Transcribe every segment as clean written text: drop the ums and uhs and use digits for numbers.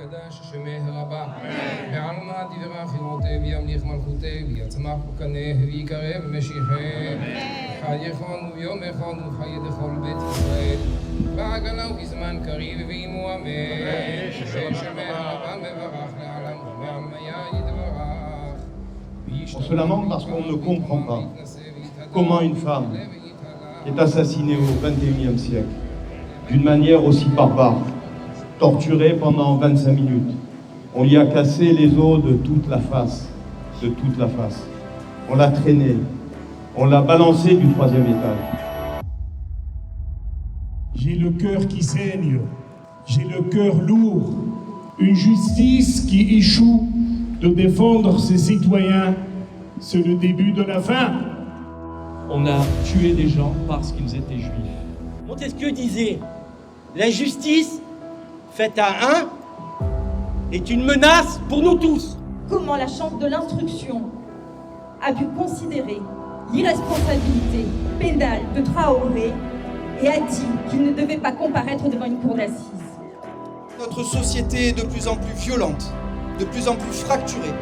הקדש שמך רבה בעלמא דברה חירותי וימליך מלכותי ויצמח בקנה ויקרב משיחי חי יכון וביום יכון וחיי דכל בית ישראל בעגלה ובזמן קריב ועמו אמן שמך רבה מברך לעולם ועמיה יתברך. On se lamente parce qu'on ne comprend pas comment une femme qui est assassinée au XXIe siècle d'une manière aussi barbare, torturée pendant 25 minutes. On lui a cassé les os de toute la face, On l'a traînée, on l'a balancée du 3e étage. J'ai le cœur qui saigne, j'ai le cœur lourd. Une justice qui échoue de défendre ses citoyens, c'est le début de la fin. On a tué des gens parce qu'ils étaient juifs. Montesquieu disait « L'injustice faite à un est une menace pour nous tous ». Comment la Chambre de l'instruction a pu considérer l'irresponsabilité pénale de Traoré et a dit qu'il ne devait pas comparaître devant une cour d'assises. Notre société est de plus en plus violente, de plus en plus fracturée.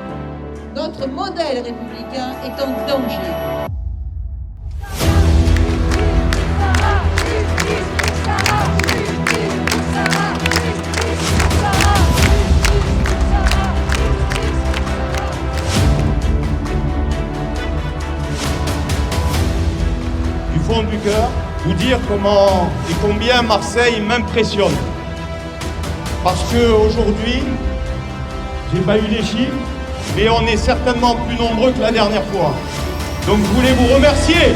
Notre modèle républicain est en danger. Du fond du cœur, vous dire comment et combien Marseille m'impressionne. Parce qu'aujourd'hui, j'ai pas eu les chiffres, mais on est certainement plus nombreux que la dernière fois. Donc je voulais vous remercier.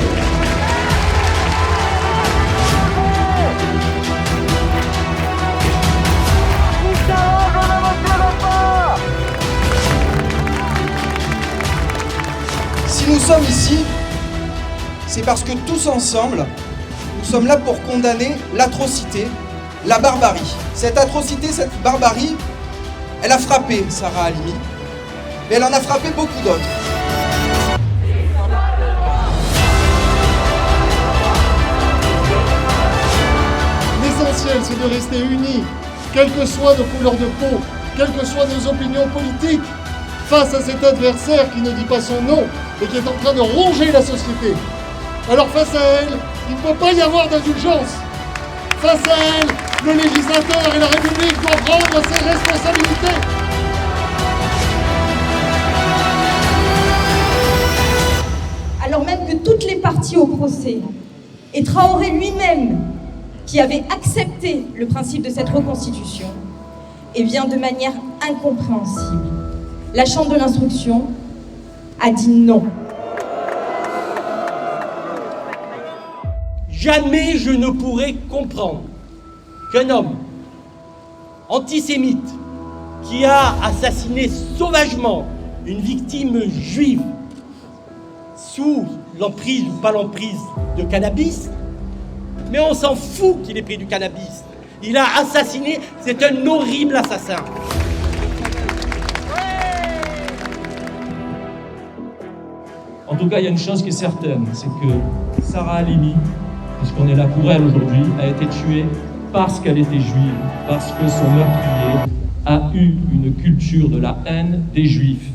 Si nous sommes ici, c'est parce que tous ensemble, nous sommes là pour condamner l'atrocité, la barbarie. Cette atrocité, cette barbarie, elle a frappé Sarah Halimi, mais elle en a frappé beaucoup d'autres. L'essentiel, c'est de rester unis, quelle que soit nos couleurs de peau, quelles que soient nos opinions politiques, face à cet adversaire qui ne dit pas son nom et qui est en train de ronger la société. Alors face à elle, il ne peut pas y avoir d'indulgence. Face à elle, le législateur et la République doivent prendre ses responsabilités. Alors même que toutes les parties au procès, et Traoré lui-même, qui avait accepté le principe de cette reconstitution, et bien de manière incompréhensible, la Chambre de l'instruction a dit non. Jamais je ne pourrai comprendre qu'un homme antisémite qui a assassiné sauvagement une victime juive sous l'emprise ou pas l'emprise de cannabis, mais on s'en fout qu'il ait pris du cannabis. Il a assassiné, c'est un horrible assassin. En tout cas, il y a une chose qui est certaine, c'est que Sarah Halimi, puisqu'on est là pour elle aujourd'hui, a été tuée parce qu'elle était juive, parce que son meurtrier a eu une culture de la haine des juifs.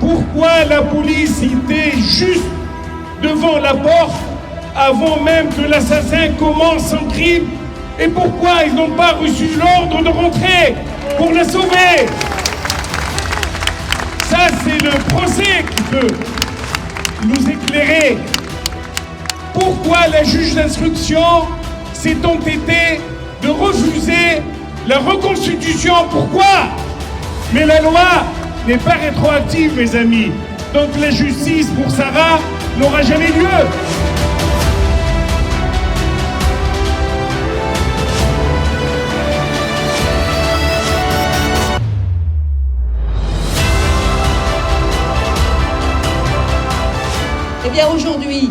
Pourquoi la police était juste devant la porte avant même que l'assassin commence son crime? Et pourquoi ils n'ont pas reçu l'ordre de rentrer pour la sauver? Ça, c'est le procès qui peut nous éclairer. Pourquoi la juge d'instruction s'est entêtée de refuser la reconstitution? Pourquoi? Mais la loi n'est pas rétroactive, mes amis. Donc la justice pour Sarah n'aura jamais lieu. Eh bien aujourd'hui,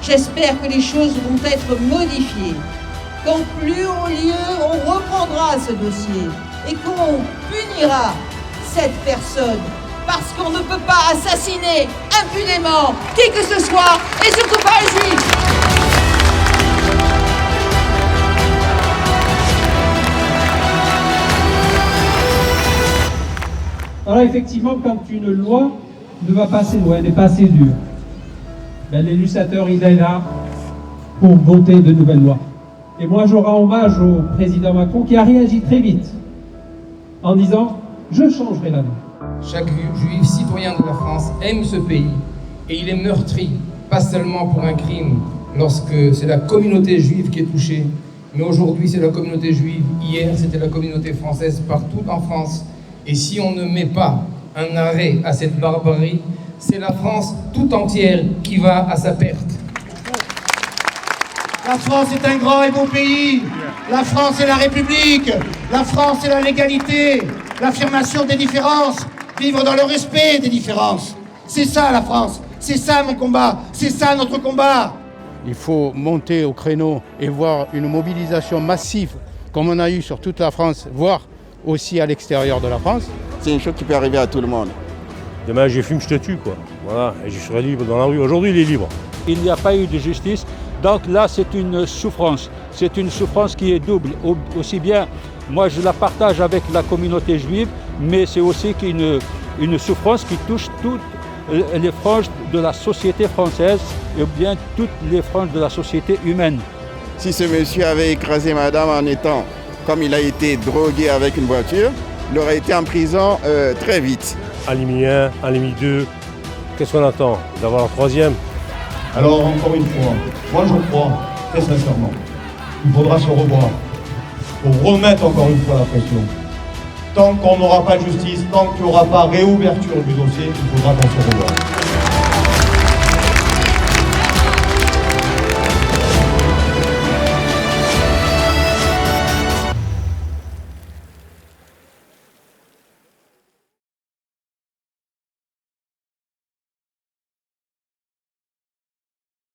j'espère que les choses vont être modifiées. Qu'en plus haut lieu, on reprendra ce dossier et qu'on punira cette personne. Parce qu'on ne peut pas assassiner impunément qui que ce soit, et surtout pas un juif. Alors effectivement, quand une loi ne va pas assez loin, n'est pas assez dure, ben, le législateur il est là pour voter de nouvelles lois. Et moi je rends hommage au président Macron qui a réagi très vite en disant « je changerai la loi ». Chaque juif citoyen de la France aime ce pays et il est meurtri, pas seulement pour un crime, lorsque c'est la communauté juive qui est touchée, mais aujourd'hui c'est la communauté juive, hier c'était la communauté française partout en France. Et si on ne met pas un arrêt à cette barbarie, c'est la France tout entière qui va à sa perte. La France est un grand et beau pays. La France est la République. La France est la légalité, l'affirmation des différences, vivre dans le respect des différences. C'est ça la France, c'est ça mon combat, c'est ça notre combat. Il faut monter au créneau et voir une mobilisation massive comme on a eu sur toute la France, voire aussi à l'extérieur de la France. C'est une chose qui peut arriver à tout le monde. Demain, je fume, je te tue, quoi. Voilà, et je serai libre dans la rue. Aujourd'hui, il est libre. Il n'y a pas eu de justice, donc là, c'est une souffrance. C'est une souffrance qui est double. Aussi bien, moi, je la partage avec la communauté juive, mais c'est aussi une souffrance qui touche toutes les franges de la société française, et bien toutes les franges de la société humaine. Si ce monsieur avait écrasé madame en étant, comme il a été drogué avec une voiture, il aurait été en prison très vite. Alimi 1, Alimi 2, qu'est-ce qu'on attend? D'avoir la troisième? Alors encore une fois, moi je crois très sincèrement qu'il faudra se revoir pour remettre encore une fois la pression. Tant qu'on n'aura pas de justice, tant qu'il n'y aura pas réouverture du dossier, il faudra qu'on se revoie.